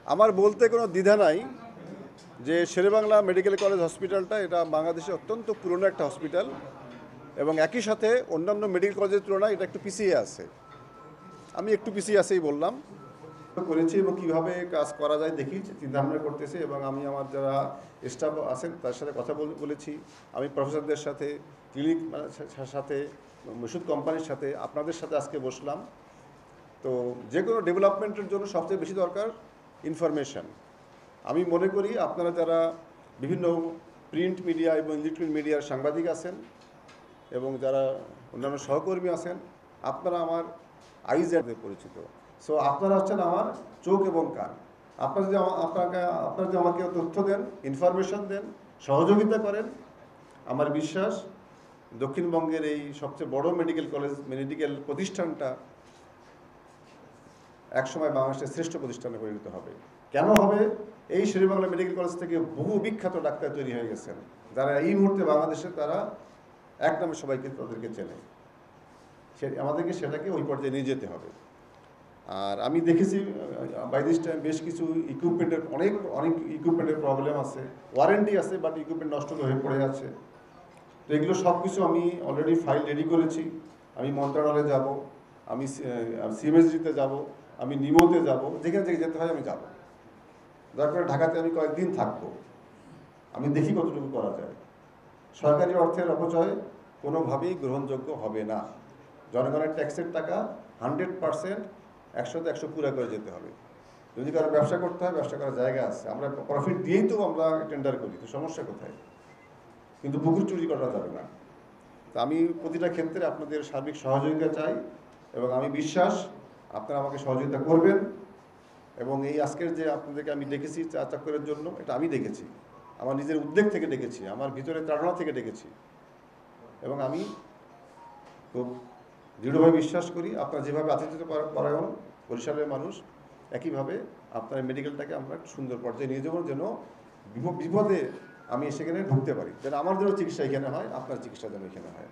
আমার বলতে কোনো দ্বিধা নাই যে শেরেবাংলা মেডিকেল কলেজ হসপিটালটা এটা বাংলাদেশে অত্যন্ত পুরনো একটা হসপিটাল এবং একই সাথে অন্যান্য মেডিকেল কলেজের তুলনায় এটা একটু পিছিয়ে আছে। আমি একটু পিছিয়ে আছেই বললাম করেছি এবং কীভাবে কাজ করা যায় দেখি চিন্তাভাবনা করতেছি এবং আমি আমার যারা স্টাফ আছেন তার সাথে কথা বলেছি। আমি প্রফেসরদের সাথে ক্লিনিক সাথে ওষুধ কোম্পানির সাথে আপনাদের সাথে আজকে বসলাম। তো যে কোনো ডেভেলপমেন্টের জন্য সবচেয়ে বেশি দরকার ইনফরমেশান। আমি মনে করি আপনারা যারা বিভিন্ন প্রিন্ট মিডিয়া এবং ইলেকট্রনিক মিডিয়ার সাংবাদিক আছেন এবং যারা অন্যান্য সহকর্মী আছেন, আপনারা আমার আইজ পরিচিত। সো আপনারা হচ্ছেন আমার চোখ এবং কান। আপনারা যদি আমাকে তথ্য দেন, ইনফরমেশন দেন, সহযোগিতা করেন, আমার বিশ্বাস দক্ষিণবঙ্গের এই সবচেয়ে বড় মেডিকেল প্রতিষ্ঠানটা একসময় বাংলাদেশের শ্রেষ্ঠ প্রতিষ্ঠানে পরিণত হবে। কেন হবে? এই শেরেবাংলা মেডিকেল কলেজ থেকে বহু বিখ্যাত ডাক্তার তৈরি হয়ে গেছেন, যারা এই মুহূর্তে বাংলাদেশে তারা এক নামে সবাইকে তাদেরকে চেনে। আমাদেরকে সেটাকে ওই পর্যায়ে নিয়ে যেতে হবে। আর আমি দেখেছি বাই দিস টাইম বেশ কিছু ইকুইপমেন্টের অনেক ইকুইপমেন্টের প্রবলেম আছে, ওয়ারেন্টি আছে বাট ইকুইপমেন্ট নষ্ট হয়ে পড়ে আছে। তো এগুলো সব কিছু আমি অলরেডি ফাইল রেডি করেছি। আমি মন্ত্রণালয়ে যাব, আমি সিএমএসডিতে যাব, আমি নিমোতে যাব, যেখানে যেতে হয় আমি যাব। দরকার ঢাকাতে আমি কয়েকদিন থাকবো, আমি দেখি কতটুকু করা যায়। সরকারি অর্থের অপচয় কোনোভাবেই গ্রহণযোগ্য হবে না। জনগণের ট্যাক্সের টাকা 100% 100 পুরা করে যেতে হবে। যদি কারো ব্যবসা করতে হয়, ব্যবসা করার জায়গা আছে, আমরা প্রফিট দিয়েই তো আমরা টেন্ডার করি, তো সমস্যা কোথায়? কিন্তু পুকুর চুরি করা যাবে না। তো আমি প্রতিটা ক্ষেত্রে আপনাদের সার্বিক সহযোগিতা চাই এবং আমি বিশ্বাস আপনারা আমাকে সহযোগিতা করবেন। এবং এই আজকের যে আপনাদেরকে আমি ডেকেছি চা চক্করের জন্য, এটা আমি ডেকেছি, আমার নিজের উদ্যোগ থেকে ডেকেছি, আমার ভিতরে তাড়না থেকে ডেকেছি। এবং আমি খুব দৃঢ়ভাবে বিশ্বাস করি আপনারা যেভাবে আতিথ্য পরায়ণ বরিশালের মানুষ, একইভাবে আপনার মেডিকেলটাকে আমরা সুন্দর পর্যায়ে নিয়ে যাবো, যেন বিপদে আমি সেখানে ঢুকতে পারি, যেন আমার যেন চিকিৎসা এখানে হয়, আপনার চিকিৎসা যেন এখানে হয়।